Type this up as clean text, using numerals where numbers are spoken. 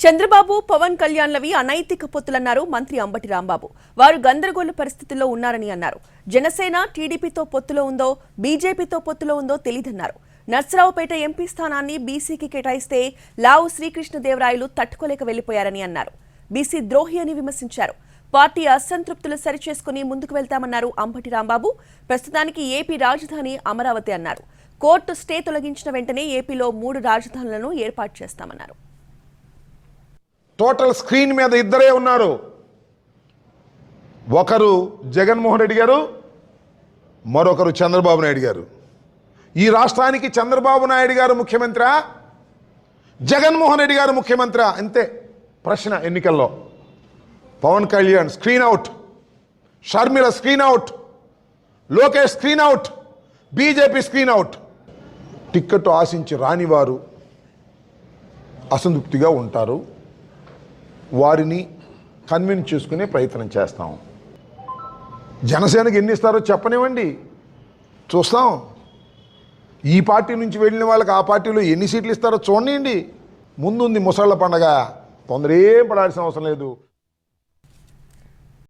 చంద్రబాబు పవన్ కళ్యాణ్లవి అనైతిక పొత్తులన్నారు మంత్రి అంబటి రాంబాబు. వారు గందరగోళ పరిస్థితుల్లో ఉన్నారని అన్నారు. జనసేన టీడీపీతో పొత్తులో ఉందో బీజేపీతో పొత్తులో ఉందో తెలియదన్నారు. నర్సరావుపేట ఎంపీ స్థానాన్ని బీసీకి కేటాయిస్తే లావు శ్రీకృష్ణదేవరాయలు తట్టుకోలేక వెళ్లిపోయారని అన్నారు. బీసీ ద్రోహి అని విమర్శించారు. పార్టీ అసంతృప్తులు సరిచేసుకుని ముందుకు వెళ్తామన్నారు అంబటి రాంబాబు. ప్రస్తుతానికి ఏపీ రాజధాని అమరావతి అన్నారు. కోర్టు స్టే తొలగించిన వెంటనే ఏపీలో 3 రాజధానులను ఏర్పాటు చేస్తామన్నారు. టోటల్ స్క్రీన్ మీద ఇద్దరే ఉన్నారు. ఒకరు జగన్మోహన్ రెడ్డి గారు, మరొకరు చంద్రబాబు నాయుడు గారు. ఈ రాష్ట్రానికి చంద్రబాబు నాయుడు గారు ముఖ్యమంత్రి, జగన్మోహన్ రెడ్డి గారు ముఖ్యమంత్రి అంతే ప్రశ్న. ఎన్నికల్లో Pawan Kalyan screen out, Sharmila screen out, Lokesh screen out, BJP screen out. Ticket ఆశించి రాని వారు అసంతృప్తిగా ఉంటారు. వారిని కన్విన్స్ చేసుకునే ప్రయత్నం చేస్తాం. జనసేనకి ఎన్ని ఇస్తారో చెప్పనివ్వండి, చూస్తాం. ఈ పార్టీ నుంచి వెళ్ళిన వాళ్ళకి ఆ పార్టీలో ఎన్ని సీట్లు ఇస్తారో చూడండి. ముందుంది ముసళ్ళ పండగ, తొందర ఏం పడాల్సిన అవసరం లేదు.